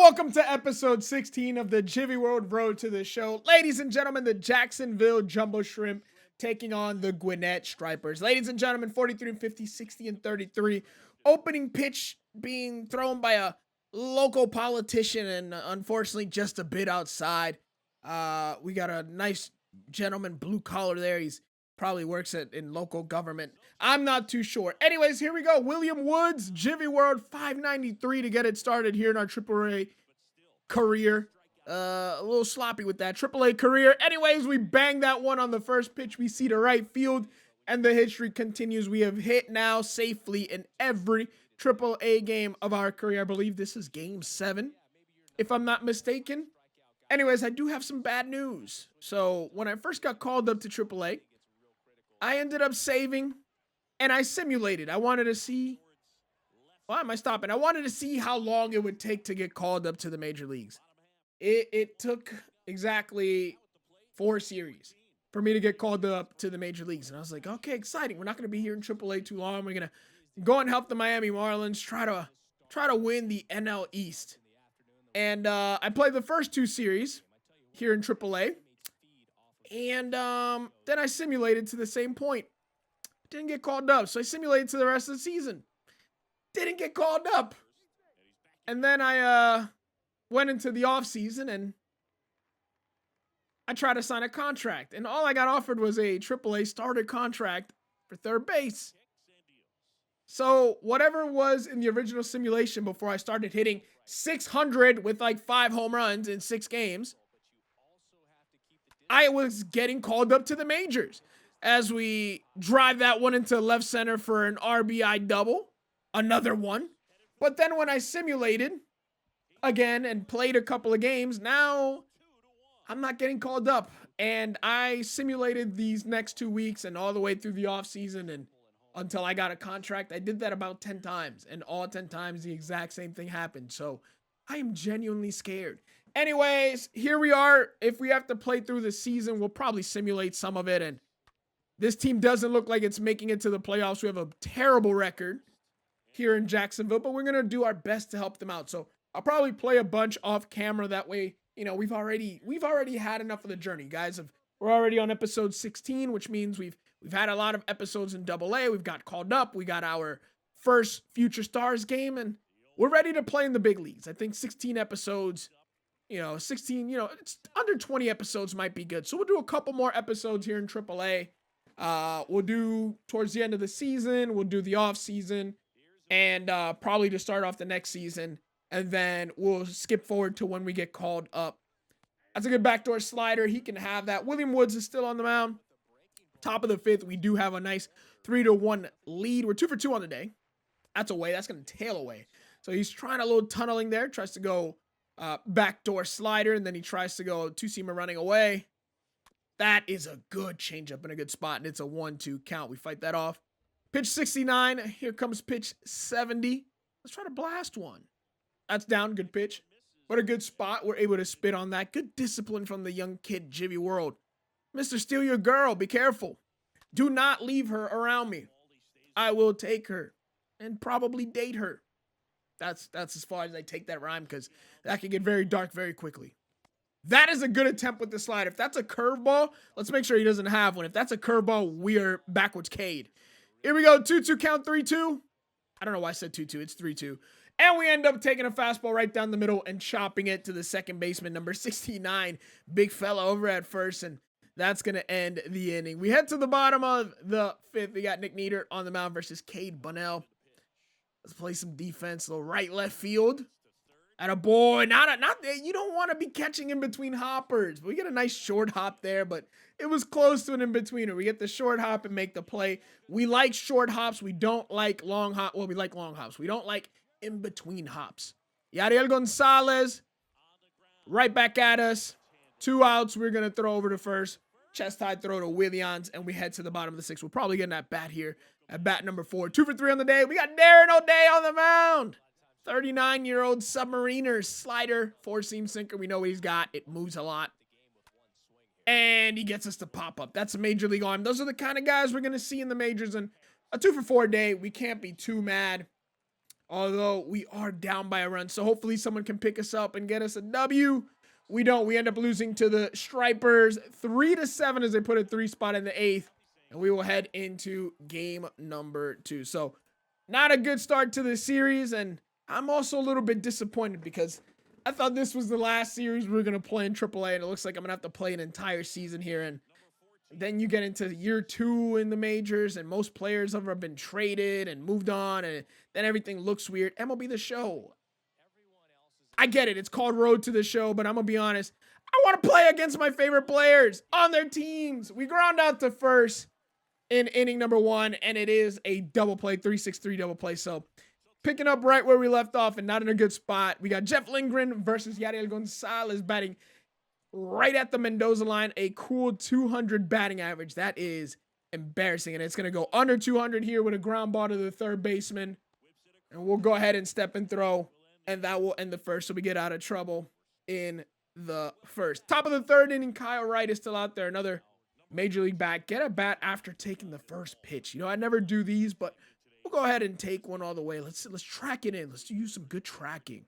welcome to episode 16 of the Gyvi World Road to the Show. Ladies and gentlemen, the Jacksonville Jumbo Shrimp taking on the Gwinnett Stripers. Ladies and gentlemen, 43-50, 60-33. Opening pitch being thrown by a local politician and unfortunately just a bit outside. We got a nice gentleman, blue collar there. He's probably works in local government. I'm not too sure. Anyways, here we go. William Woods, Gyvi World, 593 to get it started here in our AAA career. A little sloppy with that AAA career. Anyways, we banged that one on the first pitch. We see to right field, and the hit streak continues. We have hit now safely in every AAA game of our career. I believe this is game 7, if I'm not mistaken. Anyways, I do have some bad news. So when I first got called up to AAA, I ended up saving, and I simulated. I wanted to see, why am I stopping? I wanted to see how long it would take to get called up to the major leagues. It took exactly 4 series for me to get called up to the major leagues. And I was like, okay, exciting. We're not going to be here in AAA too long. We're going to go and help the Miami Marlins try to win the NL East. And I played the first 2 series here in AAA. And then I simulated to the same point. Didn't get called up. So I simulated to the rest of the season. Didn't get called up. And then I went into the off season and I tried to sign a contract. And all I got offered was a AAA starter contract for third base. So whatever was in the original simulation before I started hitting 600 with like 5 home runs in 6 games, I was getting called up to the majors as we drive that one into left center for an RBI double, another one. But then when I simulated again and played a couple of games, now I'm not getting called up. And I simulated these next 2 weeks and all the way through the offseason and until I got a contract. I did that about 10 times, and all 10 times the exact same thing happened. So I am genuinely scared. Anyways, here we are. If we have to play through the season, we'll probably simulate some of it. And this team doesn't look like it's making it to the playoffs. We have a terrible record here in Jacksonville, but we're going to do our best to help them out. So I'll probably play a bunch off camera. That way, you know, we've already had enough of the journey, guys. We're already on episode 16, which means we've had a lot of episodes in AA. We've got called up. We got our first Future Stars game, and we're ready to play in the big leagues. I think 16 episodes, 16, it's under 20 episodes might be good. So we'll do a couple more episodes here in AAA. We'll do towards the end of the season. We'll do the off season and probably to start off the next season. And then we'll skip forward to when we get called up. That's a good backdoor slider. He can have that. William Woods is still on the mound. Top of the 5th, we do have a nice 3-1 lead. We're 2 for 2 on the day. That's away. That's going to tail away. So he's trying a little tunneling there. Tries to go backdoor slider, and then he tries to go 2-seamer running away. That is a good changeup in a good spot, and it's a 1-2 count. We fight that off. Pitch 69. Here comes pitch 70. Let's try to blast one. That's down. Good pitch. What a good spot. We're able to spit on that. Good discipline from the young kid, Gyvi World. Mr. Steal Your Girl, be careful. Do not leave her around me. I will take her and probably date her. That's as far as I take that rhyme, because that can get very dark very quickly. That is a good attempt with the slide. If that's a curveball, let's make sure he doesn't have one. If that's a curveball, we're backwards K'd. Here we go. 2-2 count, 3-2. I don't know why I said 2-2. It's 3-2. And we end up taking a fastball right down the middle and chopping it to the second baseman, number 69. Big fella over at first, and that's going to end the inning. We head to the bottom of the 5th. We got Nick Nieder on the mound versus Cade Bunnell. Let's play some defense. A little right left field. Atta boy. Not you don't want to be catching in between hoppers. We get a nice short hop there, but it was close to an in-betweener. We get the short hop and make the play. We like short hops. We don't like long hop. Well, we like long hops. We don't like in-between hops. Yariel Gonzalez right back at us. 2 outs. We're going to throw over to first. Chest high throw to Williams, and we head to the bottom of the 6th. We'll probably get that bat here at bat number 4. 2 for 3 on the day. We got Darren O'Day on the mound. 39-year-old submariner slider, 4-seam sinker. We know what he's got. It moves a lot. And he gets us to pop up. That's a major league arm. Those are the kind of guys we're going to see in the majors. And a 2 for 4 day, we can't be too mad. Although we are down by a run. So hopefully someone can pick us up and get us a W. We don't. We end up losing to the Stripers 3-7 as they put a 3 spot in the 8th. And we will head into game number 2. So not a good start to the series. And I'm also a little bit disappointed because I thought this was the last series we were going to play in AAA. And it looks like I'm going to have to play an entire season here. And then you get into year 2 in the majors, and most players have been traded and moved on, and then everything looks weird. MLB The Show. I get it. It's called Road to the Show, but I'm going to be honest. I want to play against my favorite players on their teams. We ground out to first in inning number 1, and it is a double play, 3-6-3 double play. So picking up right where we left off and not in a good spot. We got Jeff Lindgren versus Yadiel Gonzalez batting right at the Mendoza line, a cool 200 batting average. That is embarrassing, and it's going to go under 200 here with a ground ball to the third baseman, and we'll go ahead and step and throw, and that will end the first, so we get out of trouble in the first. Top of the third inning, Kyle Wright is still out there, another major league bat. Get a bat after taking the first pitch. You know, I never do these, but we'll go ahead and take one all the way. Let's track it in. Let's use some good tracking.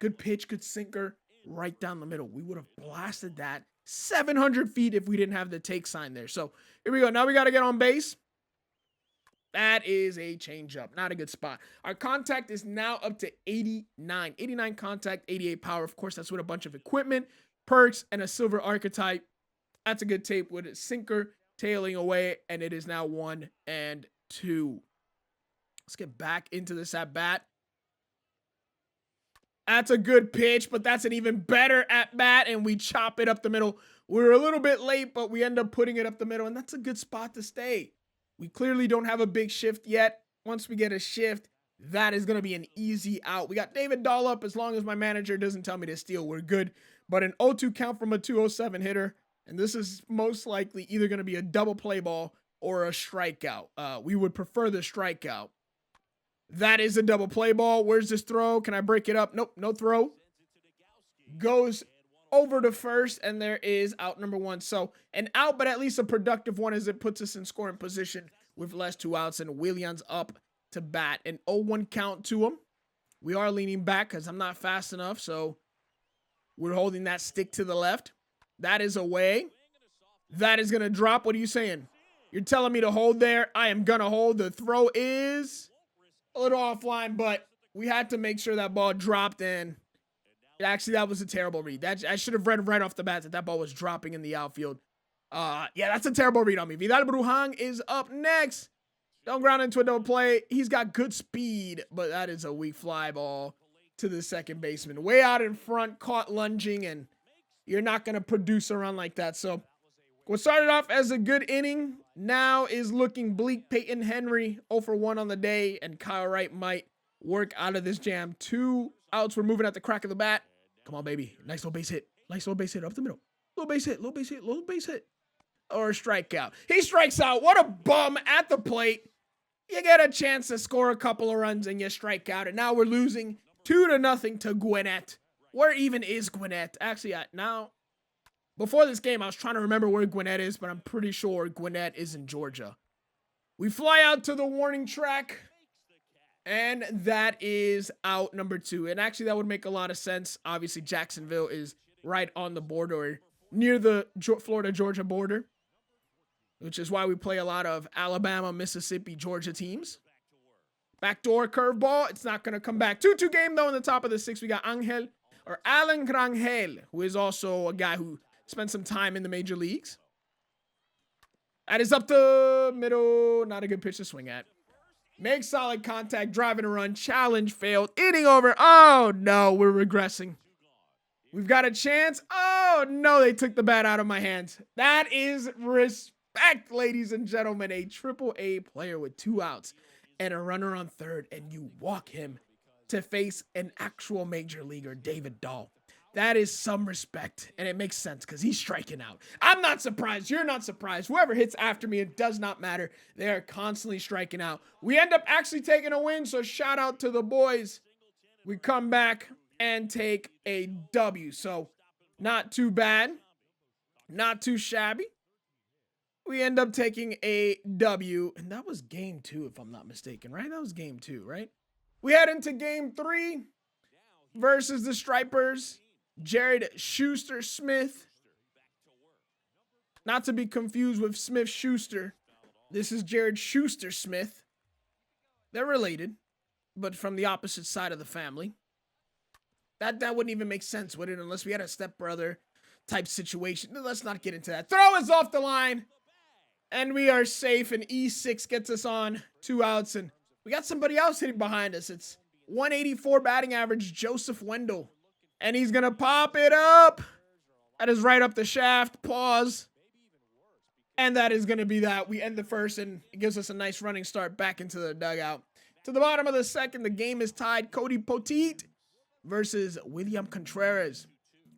Good pitch, good sinker. Right down the middle. We would have blasted that 700 feet if we didn't have the take sign there. So here we go. Now we got to get on base. That is a changeup. Not a good spot. Our contact is now up to 89. 89 contact, 88 power. Of course, that's with a bunch of equipment, perks, and a silver archetype. That's a good tape with a sinker tailing away, and it is now 1-2. Let's get back into this at bat. That's a good pitch, but that's an even better at bat, and we chop it up the middle. We were a little bit late, but we end up putting it up the middle, and that's a good spot to stay. We clearly don't have a big shift yet. Once we get a shift, that is going to be an easy out. We got David Dahl up. As long as my manager doesn't tell me to steal, we're good. But an 0-2 count from a 207 hitter, and this is most likely either going to be a double play ball or a strikeout. We would prefer the strikeout. That is a double play ball. Where's this throw? Can I break it up? Nope, no throw. Goes over to first, and there is out number 1. So an out, but at least a productive one as it puts us in scoring position with less 2 outs, and Williams up to bat. An 0-1 count to him. We are leaning back because I'm not fast enough, so we're holding that stick to the left. That is away. That is going to drop. What are you saying? You're telling me to hold there? I am going to hold. The throw is a little offline, but we had to make sure that ball dropped in. Actually, that was a terrible read. I should have read right off the bat that ball was dropping in the outfield. Yeah, that's a terrible read on me. Vidal Bruján is up next. Don't ground into a double play. He's got good speed, but that is a weak fly ball to the second baseman. Way out in front, caught lunging, and you're not going to produce a run like that. So what started off as a good inning now is looking bleak. Peyton Henry 0 for 1 on the day, and Kyle Wright might work out of this jam. 2 outs. We're moving at the crack of the bat. Come on, baby. Nice little base hit. Nice little base hit up the middle. Little base hit, little base hit, little base hit. Or a strikeout. He strikes out. What a bum at the plate. You get a chance to score a couple of runs and you strike out. And now we're losing 2-0 to Gwinnett. Where even is Gwinnett? Actually, now, before this game, I was trying to remember where Gwinnett is, but I'm pretty sure Gwinnett is in Georgia. We fly out to the warning track, and that is out number 2. And actually, that would make a lot of sense. Obviously, Jacksonville is right on the border, or near the Florida-Georgia border, which is why we play a lot of Alabama, Mississippi, Georgia teams. Backdoor curveball. It's not going to come back. 2-2 game, though, in the top of the 6th. We got Alan Grangel, who is also a guy who spent some time in the major leagues. That is up the middle. Not a good pitch to swing at. Make solid contact. Driving a run. Challenge failed. Inning over. Oh, no. We're regressing. We've got a chance. Oh, no. They took the bat out of my hands. That is respect, ladies and gentlemen. A AAA player with 2 outs and a runner on third, and you walk him to face an actual major leaguer, David Dahl. That is some respect, and it makes sense because he's striking out. I'm not surprised. You're not surprised. Whoever hits after me, it does not matter. They are constantly striking out. We end up actually taking a win, so shout out to the boys. We come back and take a W. So not too bad. Not too shabby. We end up taking a W, and that was game 2, if I'm not mistaken, right? That was game 2, right? We head into game 3 versus the Stripers. Jared Schuster-Smith. Not to be confused with Smith-Schuster. This is Jared Schuster-Smith. They're related, but from the opposite side of the family. That wouldn't even make sense, would it? Unless we had a stepbrother type situation. Let's not get into that. Throw is off the line. And we are safe. And E6 gets us on 2 outs. And we got somebody else hitting behind us. It's 184 batting average, Joseph Wendell. And he's going to pop it up. That is right up the shaft. Pause. And that is going to be that. We end the first, and it gives us a nice running start back into the dugout. To the bottom of the second, the game is tied. Cody Poteet versus William Contreras.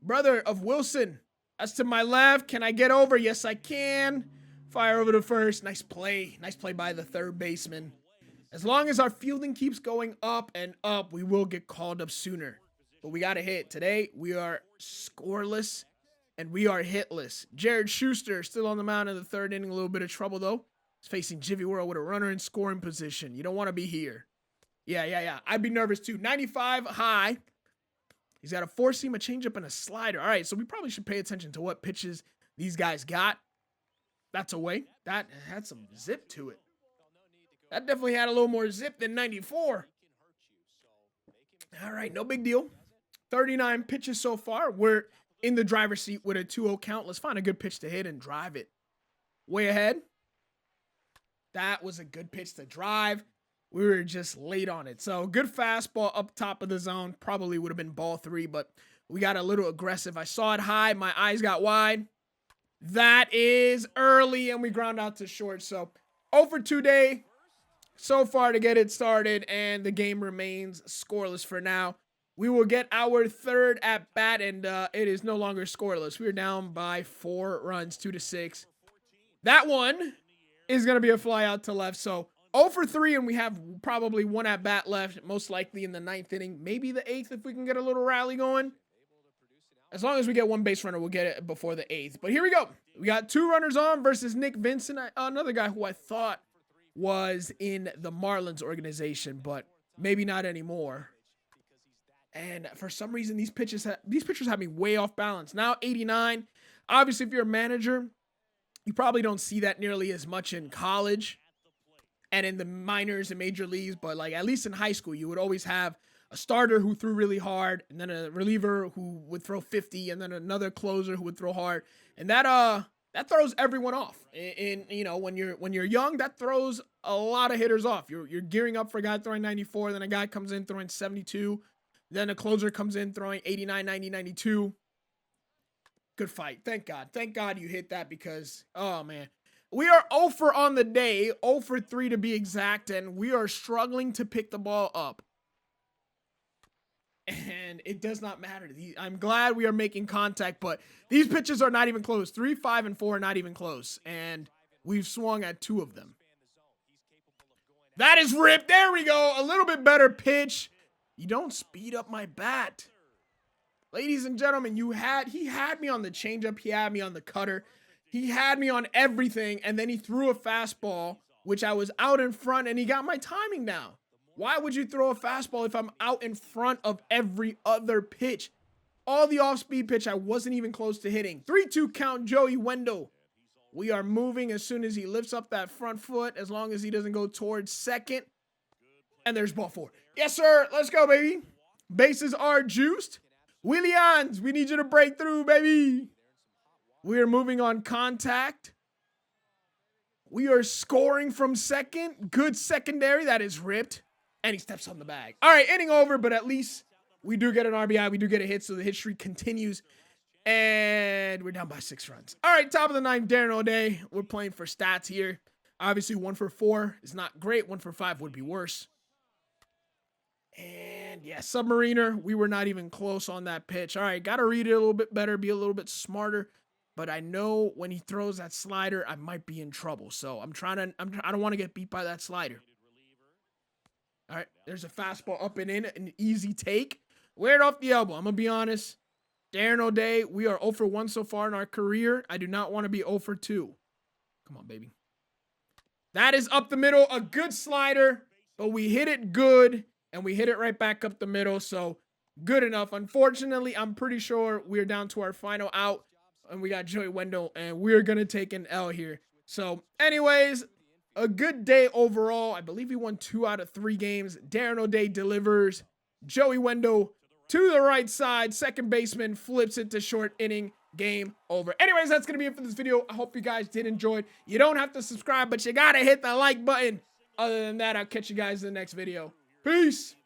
Brother of Wilson. That's to my left. Can I get over? Yes, I can. Fire over to first. Nice play. Nice play by the third baseman. As long as our fielding keeps going up and up, we will get called up sooner. But we got to hit. Today, we are scoreless and we are hitless. Jared Schuster still on the mound in the third inning. A little bit of trouble, though. He's facing Gyvi World with a runner in scoring position. You don't want to be here. Yeah. I'd be nervous, too. 95 high. He's got a four-seam, a changeup, and a slider. All right, so we probably should pay attention to what pitches these guys got. That's a way. That had some zip to it. That definitely had a little more zip than 94. All right, no big deal. 39 pitches so far. We're in the driver's seat with a 2-0 count. Let's find a good pitch to hit and drive it. Way ahead. That was a good pitch to drive. We were just late on it. So good fastball up top of the zone. Probably would have been ball 3, but we got a little aggressive. I saw it high. My eyes got wide. That is early, and we ground out to short. So 0 for 2 day so far to get it started, and the game remains scoreless for now. We will get our third at bat, and it is no longer scoreless. We are down by 4 runs, 2-6. That one is going to be a fly out to left. So 0 for 3, and we have probably 1 at bat left, most likely in the 9th inning, maybe the 8th if we can get a little rally going. As long as we get 1 base runner, we'll get it before the 8th. But here we go. We got 2 runners on versus Nick Vincent, another guy who I thought was in the Marlins organization, but maybe not anymore. And for some reason, these pitchers have me way off balance. Now 89. Obviously, if you're a manager, you probably don't see that nearly as much in college and in the minors and major leagues, but like at least in high school, you would always have a starter who threw really hard, and then a reliever who would throw 50, and then another closer who would throw hard, and that throws everyone off. In you know, when you're young, that throws a lot of hitters off. You're gearing up for a guy throwing 94, then a guy comes in throwing 72, then a closer comes in throwing 89, 90, 92. Good fight. Thank God you hit that, because oh man. We are 0 for on the day, 0 for 3 to be exact, and we are struggling to pick the ball up. And it does not matter. I'm glad we are making contact, but these pitches are not even close. 3, 5, and 4 are not even close, and we've swung at 2 of them. That is ripped. There we go. A little bit better pitch. You don't speed up my bat. Ladies and gentlemen, he had me on the changeup. He had me on the cutter. He had me on everything, and then he threw a fastball, which I was out in front, and he got my timing down. Why would you throw a fastball if I'm out in front of every other pitch? All the off-speed pitch, I wasn't even close to hitting. 3-2 count, Joey Wendell. We are moving as soon as he lifts up that front foot, as long as he doesn't go towards second. And there's ball 4. Yes, sir. Let's go, baby. Bases are juiced. Williams, we need you to break through, baby. We are moving on contact. We are scoring from second. Good secondary. That is ripped. And he steps on the bag. All right, inning over, but at least we do get an RBI. We do get a hit, so the hit streak continues. And we're down by 6 runs. All right, top of the 9th, Darren O'Day. We're playing for stats here. Obviously, 1 for 4 is not great. 1 for 5 would be worse. And, yeah, Submariner. We were not even close on that pitch. All right, got to read it a little bit better, be a little bit smarter. But I know when he throws that slider, I might be in trouble. So I don't want to get beat by that slider. All right, there's a fastball up and in, an easy take. Wear it off the elbow. I'm going to be honest. Darren O'Day, we are 0 for 1 so far in our career. I do not want to be 0 for 2. Come on, baby. That is up the middle, a good slider, but we hit it good, and we hit it right back up the middle. So good enough. Unfortunately, I'm pretty sure we're down to our final out, and we got Joey Wendell, and we're going to take an L here. So anyways, a good day overall. I believe he won 2 out of 3 games. Darren O'Day delivers. Joey Wendell to the right side. Second baseman flips it to short inning. Game over. Anyways, that's going to be it for this video. I hope you guys did enjoy it. You don't have to subscribe, but you got to hit the like button. Other than that, I'll catch you guys in the next video. Peace.